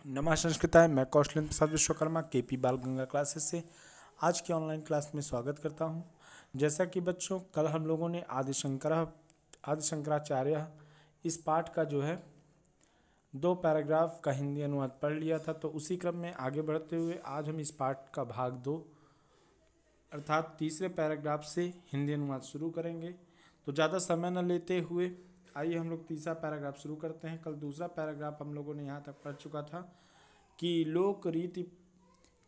नमः संस्कृताय। मैं कौशलेंद्र प्रसाद विश्वकर्मा केपी बाल गंगा क्लासेस से आज की ऑनलाइन क्लास में स्वागत करता हूं। जैसा कि बच्चों कल हम लोगों ने आदि शंकराचार्य इस पाठ का जो है 2 पैराग्राफ का हिंदी अनुवाद पढ़ लिया था, तो उसी क्रम में आगे बढ़ते हुए आज हम इस पाठ का भाग 2 अर्थात तीसरे पैराग्राफ से हिंदी अनुवाद शुरू करेंगे। तो ज़्यादा समय न लेते हुए आइए हम लोग तीसरा पैराग्राफ शुरू करते हैं। कल दूसरा पैराग्राफ हम लोगों ने यहाँ तक पढ़ चुका था कि लोक रीति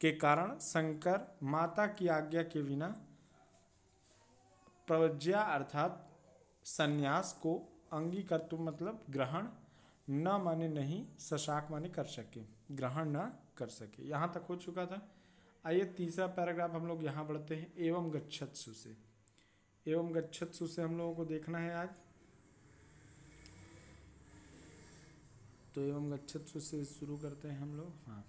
के कारण शंकर माता की आज्ञा के बिना प्रव्रज्या अर्थात संन्यास को अंगीकर्तुम मतलब ग्रहण न माने नहीं, सशाक माने कर सके, ग्रहण न कर सके। यहाँ तक हो चुका था। आइए तीसरा पैराग्राफ हम लोग यहाँ बढ़ते हैं। एवं गच्छत्सु से, एवं गच्छत्सु से हम लोगों को देखना है आज। तो एवं गच्छत्सु से शुरू करते हैं हम लोग। हाँ,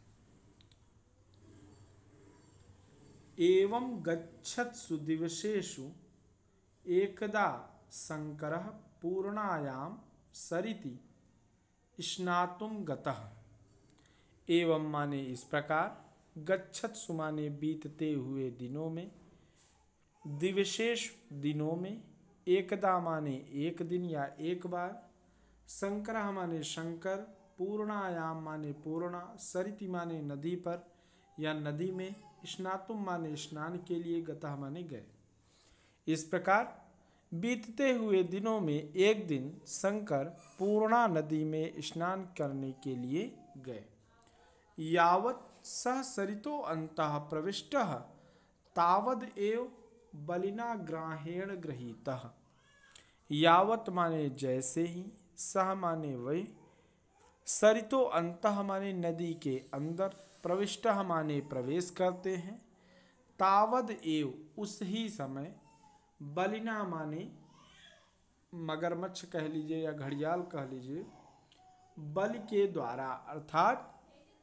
एवं गच्छत्सु दिवसेषु एकदा शंकरः पूर्णायाम सरिति स्नातुं गतः। एवं माने इस प्रकार, गच्छत्सु माने बीतते हुए दिनों में, दिवसेषु दिनों में, एकदा माने एक दिन या एक बार, शंकरः माने शंकर, पूर्णायाम माने पूर्णा, सरिति माने नदी पर या नदी में, स्नातुम माने स्नान के लिए, गतः माने गए। इस प्रकार बीतते हुए दिनों में एक दिन शंकर पूर्णा नदी में स्नान करने के लिए गए। यावत् सह सरितो अंतः प्रविष्टः तावद एव बलिना ग्राहेण गृहीतः। यावत् माने जैसे ही, सह माने वही, सरितो अंतः माने नदी के अंदर, प्रविष्टः माने प्रवेश करते हैं, तावद एव उस ही समय, बलिना माने मगरमच्छ कह लीजिए या घड़ियाल कह लीजिए, बलि के द्वारा अर्थात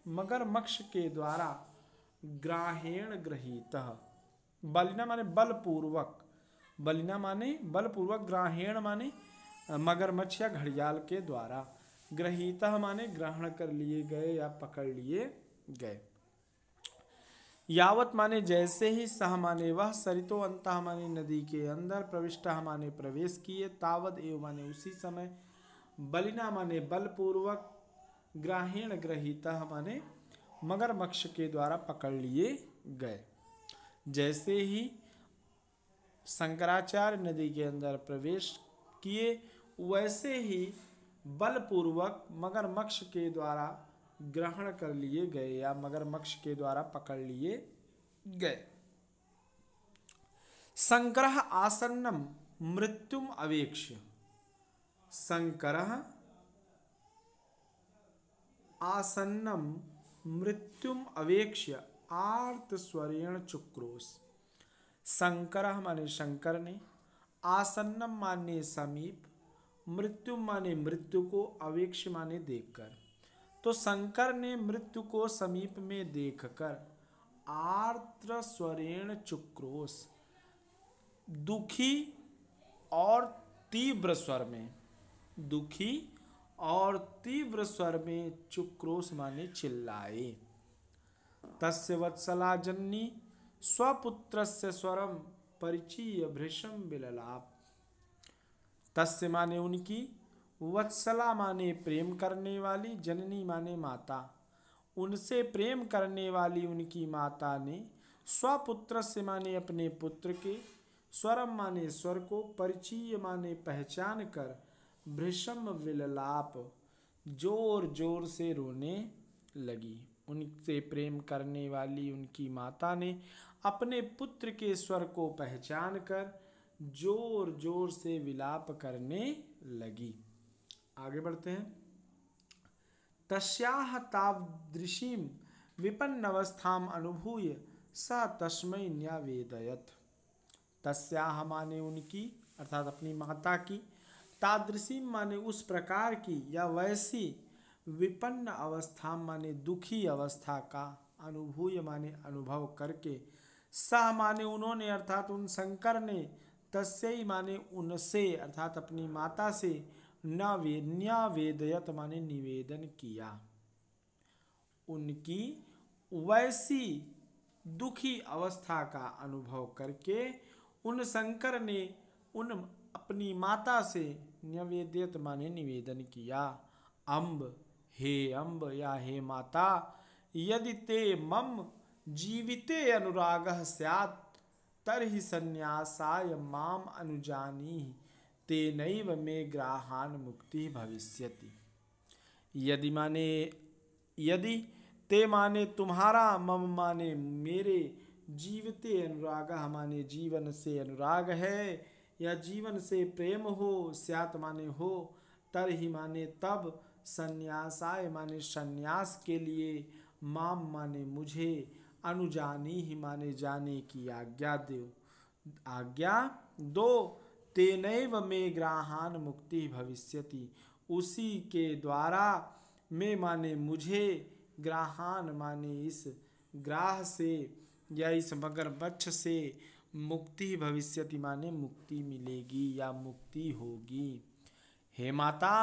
मगरमच्छ के द्वारा, ग्राहेण गृहीतः, बलिना माने बलपूर्वक, बलिना माने बलपूर्वक, ग्राहेण माने मगरमच्छ या घड़ियाल के द्वारा, गृहीतः माने ग्रहण कर लिए गए या पकड़ लिए गए। यावत माने जैसे ही, सह माने वह, सरितो अंतः माने नदी के अंदर, प्रविष्टः माने प्रवेश किए, तावद एव माने उसी समय, बलिना माने बलपूर्वक, ग्राहेण गृहीतः माने मगरमच्छ के द्वारा पकड़ लिए गए। जैसे ही शंकराचार्य नदी के अंदर प्रवेश किए, वैसे ही बलपूर्वक मगरमच्छ के द्वारा ग्रहण कर लिए गए या मगरमच्छ के द्वारा पकड़ लिए गए। शंकरः आसन्नं मृत्युम अवेक्ष्य, शंकरः आसन्नं मृत्युम अवेक्ष्य आर्तस्वरेण चुक्रोश। शंकरः माने शंकर ने, आसन्नम माने समीप, मृत्यु माने मृत्यु को, अवेक्ष्य माने देखकर। तो शंकर ने मृत्यु को समीप में देखकर आर्द्र स्वरेण चुक्रोश, दुखी और तीव्र स्वर में, दुखी और तीव्र स्वर में चुक्रोश माने चिल्लाए। तस्य वत्सला जननी स्वपुत्रस्य स्वरम परिचीय भृशम विललाप। तस्य माने उनकी, वत्सला माने प्रेम करने वाली, जननी माने माता, उनसे प्रेम करने वाली उनकी माता ने, स्वपुत्र से माने अपने पुत्र के, स्वरम माने स्वर को, परिचय माने पहचान कर, भृशम विललाप जोर जोर से रोने लगी। उनसे प्रेम करने वाली उनकी माता ने अपने पुत्र के स्वर को पहचान कर जोर जोर से विलाप करने लगी। आगे बढ़ते हैं। तस्याह तादृशीं विपन्नवस्थाम अनुभूय स तस्मै न्यवेदयत्। तस्याह माने उनकी अर्थात अपनी माता की, तादृशी माने उस प्रकार की या वैसी, विपन्न अवस्था माने दुखी अवस्था का, अनुभूय माने अनुभव करके, सा माने उन्होंने अर्थात उन शंकर ने, तस्यै माने उनसे अर्थात अपनी माता से, न्यावेदयत माने निवेदन किया। उनकी वैसी दुखी अवस्था का अनुभव करके उन शंकर ने उन अपनी माता से निवेदित माने निवेदन किया। अम्ब, हे अम्ब या हे माता, यदि ते मम जीविते अनुरागः स्यात् तर्हि संन्यासाय माम अनुजानीहि तेनैव मे ग्राहान मुक्ति भविष्यति। यदि ते माने तुम्हारा, मम माने मेरे, जीवते अनुराग माने जीवन से अनुराग है या जीवन से प्रेम हो, स्यात माने हो, तरहि माने तब, संन्यासाय माने संन्यास के लिए, माम माने मुझे, अनुजानी ही माने जाने की आज्ञा दो, तेनैव मे ग्राहान मुक्ति भविष्यति, उसी के द्वारा मैं माने मुझे, ग्राहान माने इस ग्राह से या इस मगरमच्छ से, मुक्ति भविष्यति माने मुक्ति मिलेगी या मुक्ति होगी। हे माता,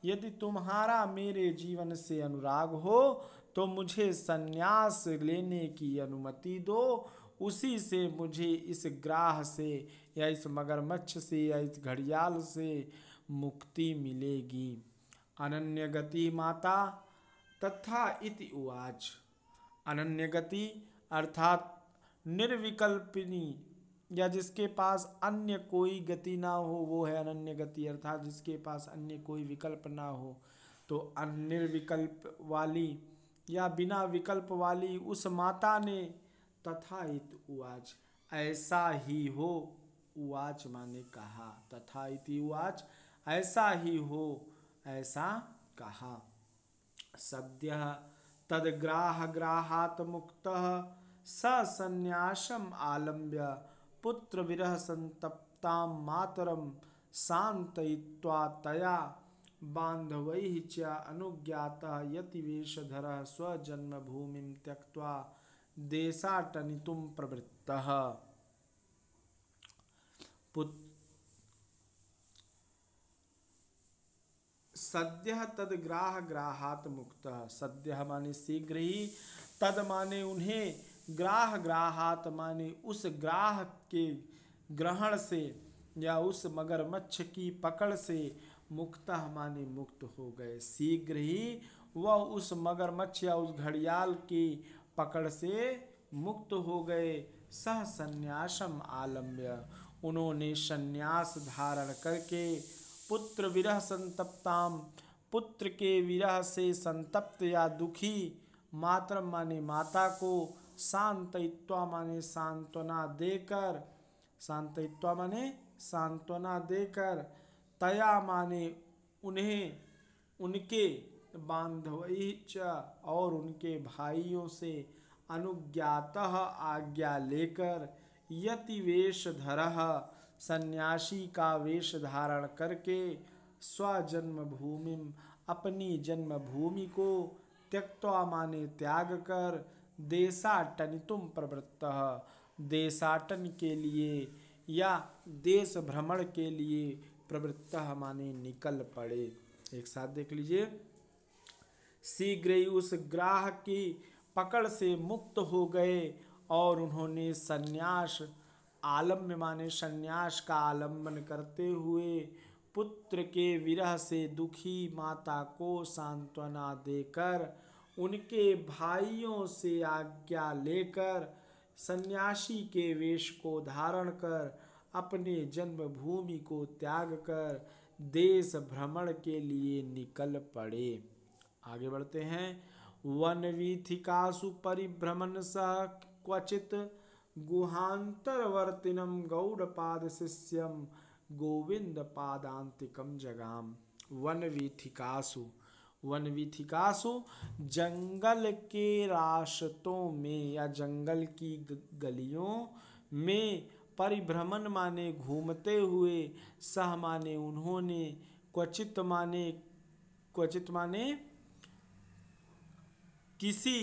यदि तुम्हारा मेरे जीवन से अनुराग हो तो मुझे संन्यास लेने की अनुमति दो, उसी से मुझे इस ग्राह से या इस मगरमच्छ से या इस घड़ियाल से मुक्ति मिलेगी। अनन्य गति माता तथा इति उवाच। अनन्य गति अर्थात निर्विकल्पिनी या जिसके पास अन्य कोई गति ना हो वो है अनन्य गति, अर्थात जिसके पास अन्य कोई विकल्प ना हो। तो निर्विकल्प वाली या बिना विकल्प वाली उस माता ने तथा इत उवाच, ऐसा ही हो, उवाच माने कहा, तथा इति उवाच ऐसा ही हो, ऐसा कहा। सद्यः तद्ग्राह ग्राहात् मुक्तः स संन्यासम आलम्ब्य पुत्र विरह संतप्तां मातरं शान्तयित्वा तया बान्धवैः च अनुज्ञातः यतिवेशधरः स्वजन्मभूमिं त्यक्त्वा देशाटनितुं प्रवृत्तः। सद्यः तद्ग्राह ग्राहात् मुक्तः, सद्यः माने शीघ्र ही, तद माने उन्हें, ग्राह ग्राहात माने उस ग्राह के ग्रहण से या उस मगरमच्छ की पकड़ से, मुक्तः माने मुक्त हो गए, शीघ्र ही वह उस मगरमच्छ या उस घड़ियाल की पकड़ से मुक्त हो गए। सह संन्यासम आलम्ब्य, उन्होंने संन्यास धारण करके, पुत्र विरह संतप्ताम, पुत्र के विरह से संतप्त या दुखी, मातरम माने माता को, शांतयित्वा माने सांत्वना देकर, शांतयित्वा माने सांत्वना देकर, तया माने उन्हें, उनके, बांधवैः च और उनके भाइयों से, अनुज्ञातः आज्ञा लेकर, यति वेशधरः सन्यासी का वेश धारण करके, स्वजन्मभूमि अपनी जन्मभूमि को, त्यक्त्वा माने त्याग कर, देशाटनितुम प्रवृत्तः देशाटन के लिए या देश भ्रमण के लिए, प्रवृत्तः माने निकल पड़े। एक साथ देख लीजिए, शीघ्र ही उस ग्राह की पकड़ से मुक्त हो गए और उन्होंने संन्यास, आलम्ब माने संन्यास का आलम्बन करते हुए, पुत्र के विरह से दुखी माता को सांत्वना देकर, उनके भाइयों से आज्ञा लेकर, सन्यासी के वेश को धारण कर, अपने जन्मभूमि को त्याग कर, देश भ्रमण के लिए निकल पड़े। आगे बढ़ते हैं। वनवीथिकासु परिभ्रमण सह क्वचित गुहांतरवर्तिनं गौड़पाद शिष्यं गोविंद पादांतिकम जगाम। वनवीथिकासु, वनवीथिकासु जंगल के रास्तों में या जंगल की गलियों में, परिभ्रमण माने घूमते हुए, सह माने उन्होंने, क्वचित माने किसी,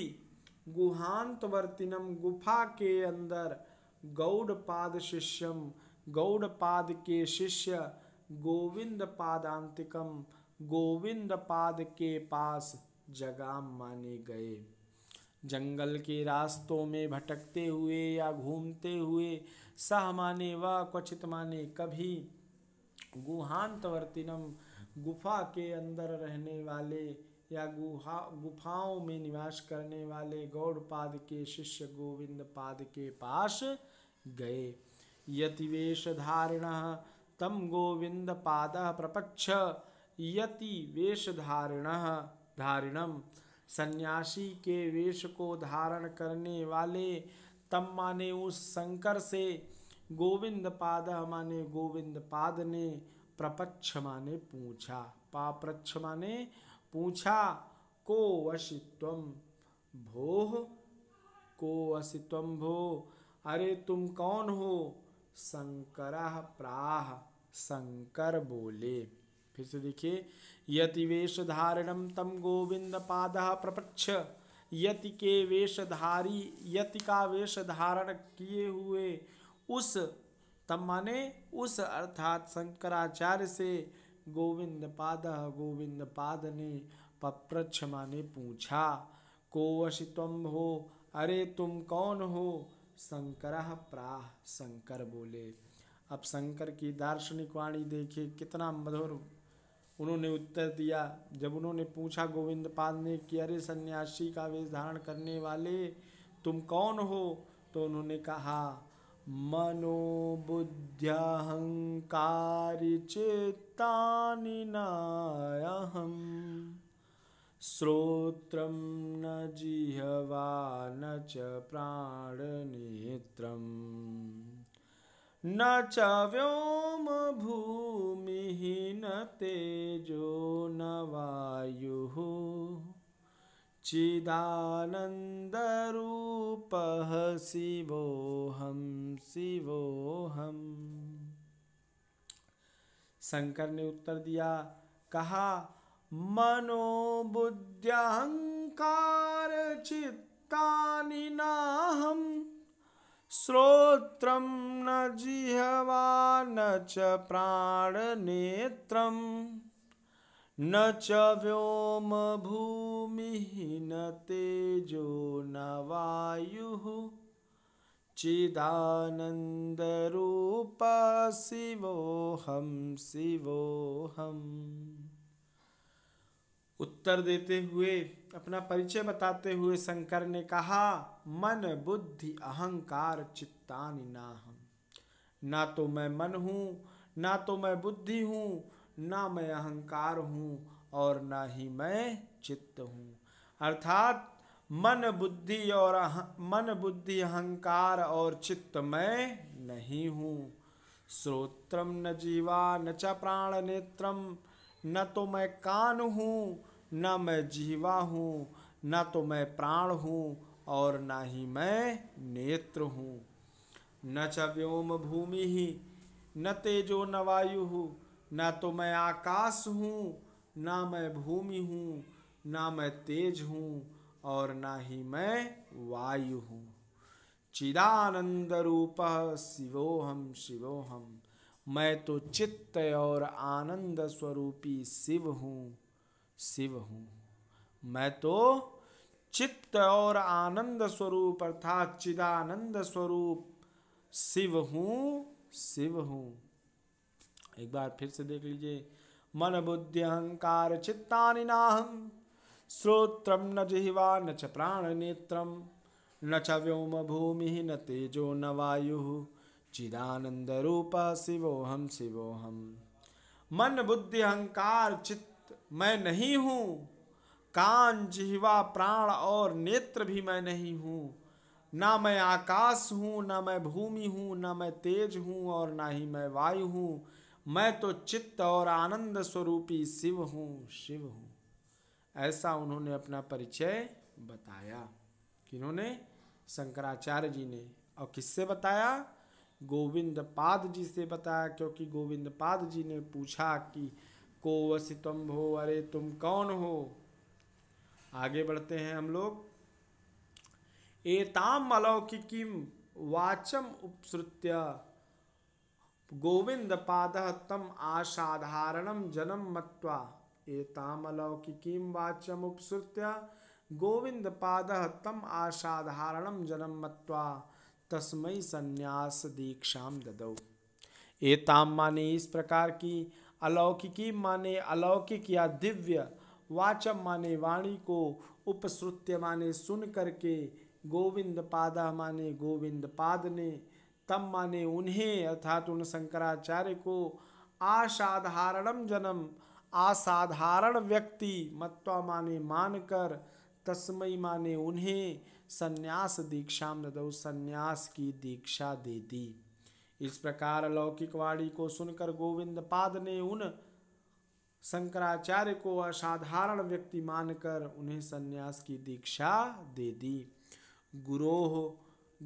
गुहांतवर्तिनम गुफा के अंदर, गौड़पाद शिष्यम गौड़पाद के शिष्य, गोविंद पादांतिकम गोविंद पाद के पास, जगाम माने गए। जंगल के रास्तों में भटकते हुए या घूमते हुए, सह माने व, क्वचित माने कभी, गुहांतवर्तिनम गुफा के अंदर रहने वाले या गुफाओं में निवास करने वाले गौड़पाद के शिष्य गोविंद पाद के पास गए। यतिवेश धारिण तम गोविंद पाद प्रपच्छ। यति वेश धारिणम सन्यासी के वेश को धारण करने वाले, तम माने उस शंकर से, गोविंद पाद माने गोविंद पाद ने, प्रपच्छ माने पूछा, पाप्रच्छ माने पूछा, को वशित्वम भोः, को वशित्वम भो, अरे तुम कौन हो। शंकरः प्राह, शंकर बोले। फिर से देखिए, यति वेश धारणम तम गोविंद पादः प्रपच्छ। यति के वेशधारी, यति का वेश धारण किए हुए उस, तम माने उस, अर्थात शंकराचार्य से, गोविंद पाद ने, पप्रच्छ माने पूछा, को वशित्वम हो, अरे तुम कौन हो। शंकरः प्राह, शंकर बोले। अब शंकर की दार्शनिक वाणी देखिए कितना मधुर उन्होंने उत्तर दिया। जब उन्होंने पूछा गोविंद पाद ने कि अरे सन्यासी का वेश धारण करने वाले तुम कौन हो, तो उन्होंने कहा, मनोबुद्ध्यहंकारि चित्तानि नायहम्, श्रोत्रं न जिह्वा न च प्राणनेत्रम्, न च व्योम भूमिः न तेजो न वायुः, चिदानन्दरूपः शिवोऽहं शिवोऽहम्। शंकर ने उत्तर दिया, कहा, मनोबुद्ध्यहंकार चित्तानि नाहम्, श्रोत्रं न जिह्वा न च प्राणनेत्रम्, न च व्योम भूमिः न तेजो न वायुः, चिदानन्दरूप शिवोऽहं शिवोऽहम्। उत्तर देते हुए, अपना परिचय बताते हुए शंकर ने कहा, मन बुद्धि अहंकार चित्तानि नाहम्, ना तो मैं मन हूँ, ना तो मैं बुद्धि हूँ, ना मैं अहंकार हूँ, और ना ही मैं चित्त हूँ। अर्थात मन बुद्धि अहंकार और चित्त मैं नहीं हूँ। श्रोत्रम न जीवा न च प्राण नेत्रम, न तो मैं कान हूँ, न मैं जीवा हूँ, न तो मैं प्राण हूँ, और ना ही मैं नेत्र हूँ। न च व्योम भूमि ही न तेजो न वायु, न तो मैं आकाश हूँ, ना मैं भूमि हूँ, ना मैं तेज हूँ, और ना ही मैं वायु हूँ। चिदानंद रूपः शिवोऽहं शिवोऽहम्, मैं तो चित्त और आनंद स्वरूपी शिव हूँ, शिव हूँ। मैं तो चित्त और आनंद स्वरूप अर्थात चिदानंद स्वरूप शिव हूँ, शिव हूँ। एक बार फिर से देख लीजिए, मन बुद्धि अहंकार चित्तानि नाहम्, श्रोत्रम न जिह्वा न च प्राण नेत्रम, न च व्योम भूमि न तेजो न वायु, चिदानंद रूप शिवोऽहं शिवोऽहम्। मन बुद्धि अहंकार चित्त मैं नहीं हूँ, कान जिह्वा प्राण और नेत्र भी मैं नहीं हूँ, ना मैं आकाश हूँ, ना मैं भूमि हूँ, ना मैं तेज हूँ, और ना ही मैं वायु हूँ। मैं तो चित्त और आनंद स्वरूपी शिव हूँ, शिव हूँ। ऐसा उन्होंने अपना परिचय बताया। किन्होंने? शंकराचार्य जी ने। और किससे बताया? गोविंद पाद जी से बताया, क्योंकि गोविंद पाद जी ने पूछा कि को वसि तुम भो, अरे तुम कौन हो। आगे बढ़ते हैं हम लोग। एताम अलौकिकीम वाचम उपसृत्य गोविंद पादः तम असाधारणम जनम मत्वा, एताम अलौकिकीम वाचम उपसृत्य गोविंद पादः तम असाधारणं जन्म मत्वा तस्मै संन्यास दीक्षाम ददौ। एताम माने इस प्रकार की, अलौकिकी माने अलौकिक या दिव्य, वाचम माने वाणी को, उपश्रुत्य माने सुन करके, गोविंद पादा माने गोविंद पाद ने, तम माने उन्हें अर्थात उन शंकराचार्य को, असाधारणम जन्म असाधारण व्यक्ति, मत्वा माने मानकर, तस्मय माने उन्हें, संन्यास दीक्षाम ददौ संन्यास की दीक्षा दे दी। इस प्रकार अलौकिक वाणी को सुनकर गोविंद पाद ने उन शंकराचार्य को असाधारण व्यक्ति मानकर उन्हें संन्यास की दीक्षा दे दी। गुरोः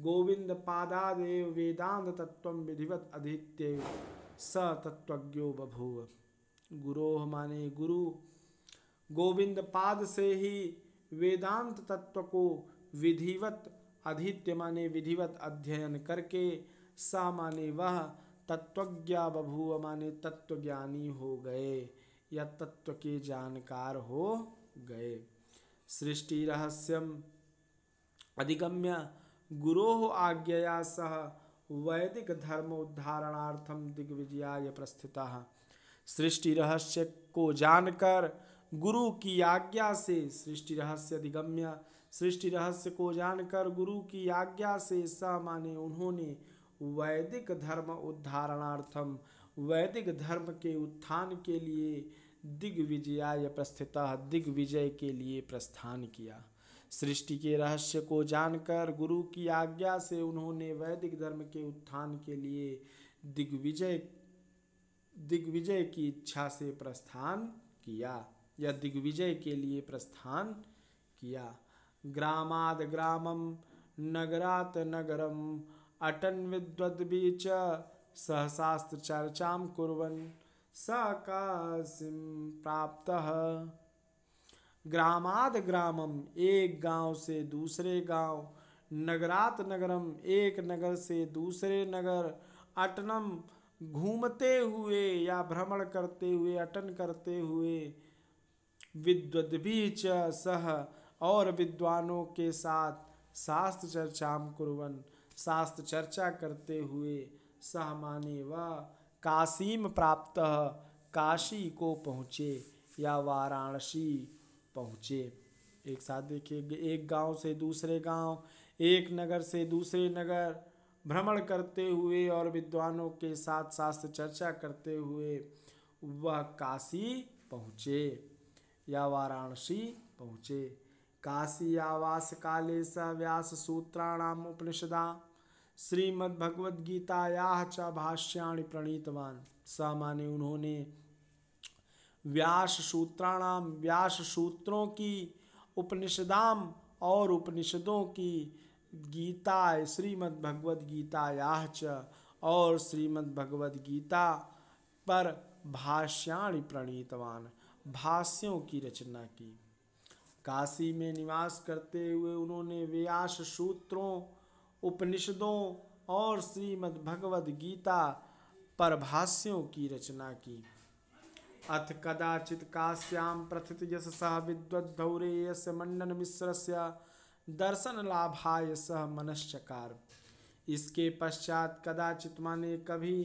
गोविंद पादादेव वेदांत तत्वं विधिवत अधीत्य स तत्वज्ञो बभूव। गुरोः माने गुरु, गोविंद पाद से ही वेदांत तत्व को विधिवत अधीत्य माने विधिवत अध्ययन करके, स माने वह, तत्वज्ञ बभूव माने तत्वज्ञानी हो गए या तत्व के जानकार हो गए। सृष्टि रहस्यम अधिगम्य गुरोः आज्ञया सह वैदिक धर्म उद्धारणार्थम दिग्विजयाय प्रस्थितः। सृष्टि रहस्य को जानकर गुरु की आज्ञा से, सृष्टि रहस्य अधिगम्य, सृष्टि रहस्य को जानकर गुरु की आज्ञा से, स माने उन्होंने, वैदिक धर्म उद्धारणार्थम वैदिक धर्म के उत्थान के लिए, दिग्विजयाय प्रस्थितः दिग्विजय के लिए प्रस्थान किया। सृष्टि के रहस्य को जानकर गुरु की आज्ञा से उन्होंने वैदिक धर्म के उत्थान के लिए दिग्विजय की इच्छा से प्रस्थान किया या दिग्विजय के लिए प्रस्थान किया। ग्रामाद ग्रामम नगरात नगरम अटन विद्वद्बीच सहशास्त्र चर्चाम कुर्वन् स काशीं प्राप्तः। ग्रामाद ग्रामम एक गांव से दूसरे गांव, नगरात नगरम एक नगर से दूसरे नगर, अटनम घूमते हुए या भ्रमण करते हुए, अटन करते हुए, विद्वद्भिः च सह और विद्वानों के साथ, शास्त्र चर्चाम कुर्वन् शास्त्र चर्चा करते हुए, सह माने वह, काशीम प्राप्त काशी को पहुँचे या वाराणसी पहुँचे। एक साथ देखिए, एक गांव से दूसरे गांव, एक नगर से दूसरे नगर भ्रमण करते हुए और विद्वानों के साथ शास्त्र चर्चा करते हुए वह काशी पहुँचे या वाराणसी पहुँचे। काशी आवास काले स व्यास सूत्राणाम उपनिषदा श्रीमद्भगवद्गीतायाः च भाष्याणि प्रणीतवान्। स माने उन्होंने व्यास सूत्राणाम व्यास सूत्रों की, उपनिषदाम और उपनिषदों की, गीता श्रीमद्भगवद्गीतायाः च और श्रीमद्भगवद्गीता पर भाष्याणि प्रणीतवान् भाष्यों की रचना की। काशी में निवास करते हुए उन्होंने व्यास सूत्रों, उपनिषदों और श्रीमद्भगवद्गीता पर भाष्यों की रचना की। अथ कदाचित् काश्यां प्रथित यशसः विद्वद्धौरेयस्य मंडन मिश्रस्य दर्शनलाभाय सह मनश्चकार। इसके पश्चात कदाचित माने कभी,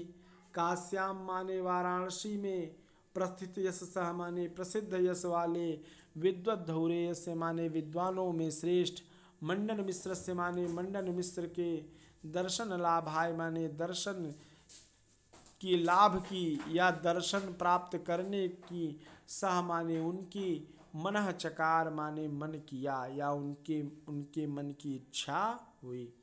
काश्याम माने वाराणसी में, प्रस्थित यशसः माने प्रसिद्ध यश वाले, विद्वद्धौरेयस्य माने विद्वानों में श्रेष्ठ, मंडन मिश्र से माने मंडन मिश्र के, दर्शन लाभाय माने दर्शन की लाभ की या दर्शन प्राप्त करने की, सह माने उनकी, मनः चकार माने मन किया या उनके मन की इच्छा हुई।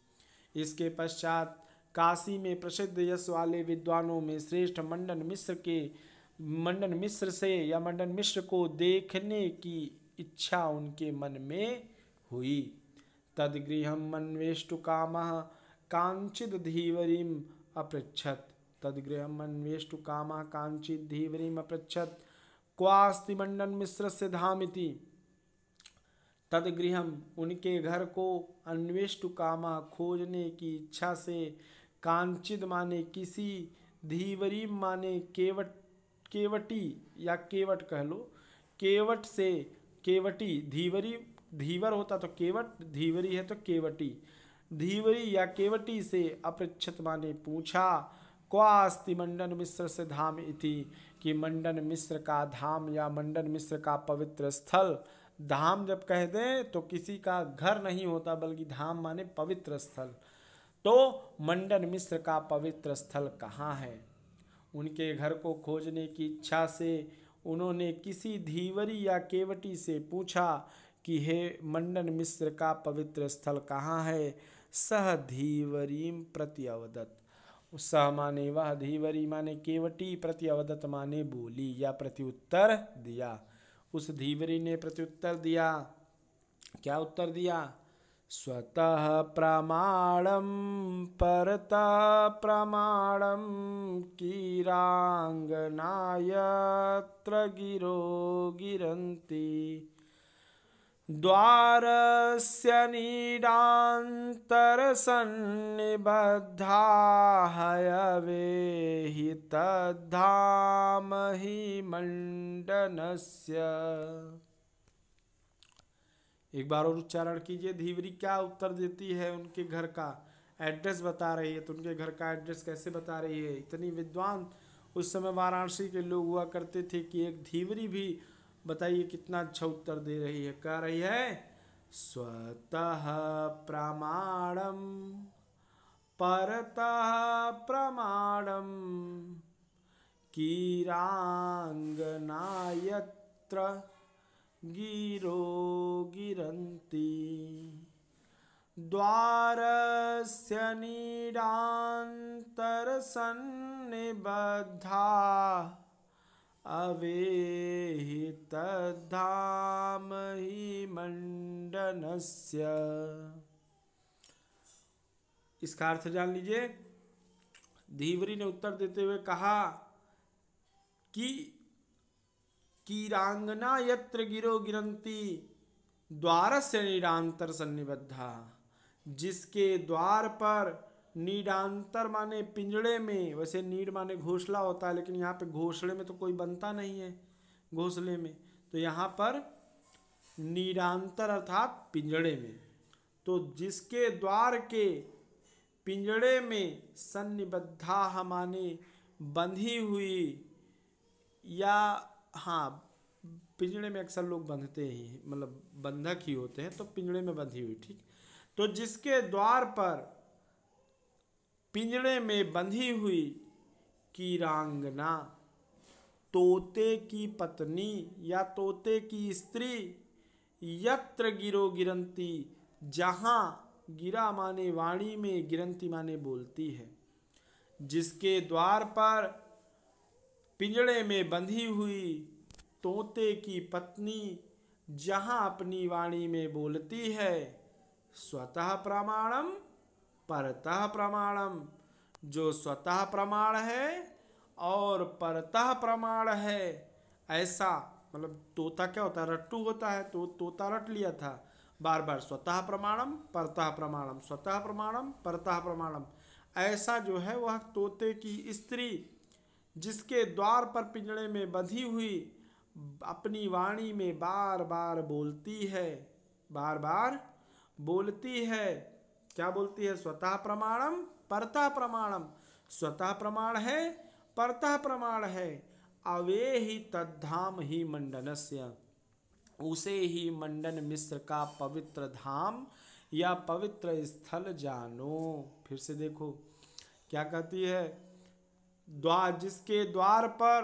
इसके पश्चात काशी में प्रसिद्ध यश वाले विद्वानों में श्रेष्ठ मंडन मिश्र से या मंडन मिश्र को देखने की इच्छा उनके मन में हुई। तद्गृहम् अन्वेष्टु कामः कांचिद् धीवरीम् अपृच्छत्। तद्गृहम् अन्वेष्टु कामः कांचिद् धीवरीम् अपृच्छत् क्वास्ति मंडन मिश्रस्य धामिति। तद्गृहम् उनके घर को, अन्वेष्टु कामः खोजने की इच्छा से, कांचिद माने किसी, धीवरी माने केवटी या केवट कह लो, केवट से केवटी, धीवरी धीवर होता तो केवट, धीवरी है तो केवटी। धीवरी या केवटी से अपृच्छत माने पूछा, क्वास्ति मंडन मिश्र से धाम इति, कि मंडन मिश्र का धाम या मंडन मिश्र का पवित्र स्थल। धाम जब कह दें तो किसी का घर नहीं होता, बल्कि धाम माने पवित्र स्थल। तो मंडन मिश्र का पवित्र स्थल कहाँ है? उनके घर को खोजने की इच्छा से उन्होंने किसी धीवरी या केवटी से पूछा कि हे मंडन मिश्र का पवित्र स्थल कहाँ है? सह धीवरीम प्रति अवदत। सह माने वह, धीवरी माने केवटी, प्रति अवदत माने बोली या प्रत्युत्तर दिया। उस धीवरी ने प्रत्युत्तर दिया। क्या उत्तर दिया? स्वतः प्रमाणम परतः प्रमाणम कीरांगनायत्र गिरो गिरन्ति, द्वारस्य नीडान्तरसन्निबद्धा हयवेहि तद्धाम हि मंडनस्य। एक बार और उच्चारण कीजिए। धीवरी क्या उत्तर देती है? उनके घर का एड्रेस बता रही है। तो उनके घर का एड्रेस कैसे बता रही है? इतनी विद्वान उस समय वाराणसी के लोग हुआ करते थे कि एक धीवरी भी, बताइए कितना अच्छा उत्तर दे रही है। कह रही है स्वतः प्रमाणम परतः प्रमाणम कीरांगनायत्र गिरो गिरन्ति, द्वारस्य नीडान्तरसन्निबद्धा अवेहि तद्धाम हि मंडनस्य। इसका अर्थ जान लीजिए। धीवरी ने उत्तर देते हुए कहा कि कीरांगना यत्र गिरो गिरंती द्वारस्य नीडांतर सन्निबद्धा, जिसके द्वार पर नीडांतर माने पिंजड़े में, वैसे नीड माने घोंसला होता है, लेकिन यहाँ पे घोंसले में तो कोई बनता नहीं है घोंसले में, तो यहाँ पर नीडांतर अर्थात पिंजड़े में। तो जिसके द्वार के पिंजड़े में सन्निबद्धा माने बंधी हुई, या हाँ पिंजड़े में अक्सर लोग बंधते ही, मतलब बंधक ही होते हैं, तो पिंजड़े में बंधी हुई, ठीक। तो जिसके द्वार पर पिंजड़े में बंधी हुई कीरांगना, तोते की पत्नी या तोते की स्त्री, यत्र गिरो गिरंती, जहाँ गिरा माने वाणी में, गिरंती माने बोलती है, जिसके द्वार पर पिंजड़े में बंधी हुई तोते की पत्नी जहाँ अपनी वाणी में बोलती है, स्वतः प्रमाणम परतः प्रमाणम, जो स्वतः प्रमाण है और परतः प्रमाण है, ऐसा मतलब तोता क्या होता है? रट्टू होता है, तो तोता रट लिया था बार बार, स्वतः प्रमाणम परतः प्रमाणम, स्वतः प्रमाणम परतः प्रमाणम। ऐसा जो है वह तोते की स्त्री, जिसके द्वार पर पिंजड़े में बंधी हुई अपनी वाणी में बार बार बोलती है, बार बार बोलती है। क्या बोलती है? स्वतः प्रमाणम परतः प्रमाणम, स्वतः प्रमाण है परतः प्रमाण है। अवे ही तद्धाम ही मंडनस्य, उसे ही मंडन मिश्र का पवित्र धाम या पवित्र स्थल जानो। फिर से देखो क्या कहती है? द्वार, जिसके द्वार पर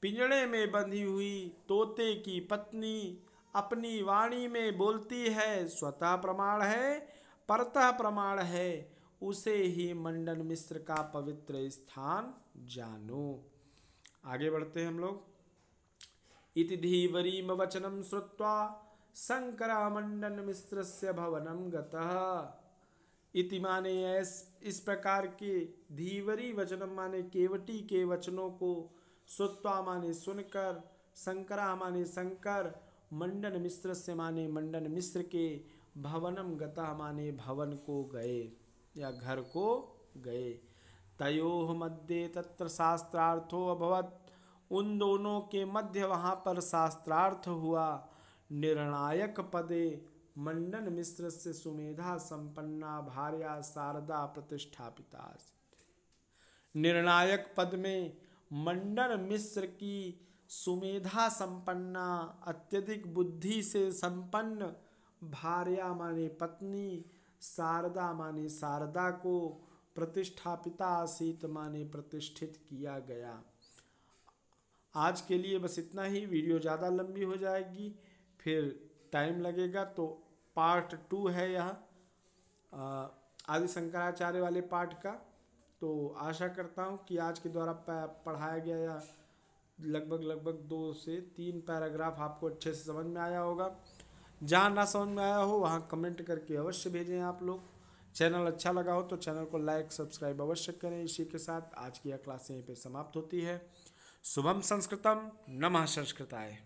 पिंजड़े में बंधी हुई तोते की पत्नी अपनी वाणी में बोलती है, स्वतः प्रमाण है परतः प्रमाण है, उसे ही मंडन मिश्र का पवित्र स्थान जानो। आगे बढ़ते हैं हम लोग। इति धीवरीम वचनम श्रुत्वा शंकरा मंडन मिश्रस्य भवनम गतः। इति माने इस प्रकार के धीवरी वचनम माने केवटी के वचनों को, श्रुत्वा माने सुनकर, शंकरा माने शंकर, मंडन मिश्र से माने मंडन मिश्र के, भवनम गतः माने भवन को गए या घर को गए। तयोः मध्ये तत्र शास्त्रार्थो अभवत्, उन दोनों के मध्य वहाँ पर शास्त्रार्थ हुआ। निर्णायक पदे मंडन मिश्र से सुमेधा संपन्ना भार्या शारदा प्रतिष्ठापिता आसीत्। निर्णायक पद में मंडन मिश्र की सुमेधा संपन्ना अत्यधिक बुद्धि से संपन्न भार्या माने पत्नी, शारदा माने शारदा को प्रतिष्ठापिता आसीत माने प्रतिष्ठित किया गया। आज के लिए बस इतना ही। वीडियो ज़्यादा लंबी हो जाएगी, फिर टाइम लगेगा, तो पार्ट 2 है यह आदि शंकराचार्य वाले पार्ट का। तो आशा करता हूँ कि आज के द्वारा पढ़ाया गया या लगभग 2 से 3 पैराग्राफ आपको अच्छे से समझ में आया होगा। जहाँ ना समझ में आया हो वहाँ कमेंट करके अवश्य भेजें आप लोग। चैनल अच्छा लगा हो तो चैनल को लाइक सब्सक्राइब अवश्य करें। इसी के साथ आज की यह क्लास यहीं पे समाप्त होती है। शुभम संस्कृतम, नमः संस्कृताय।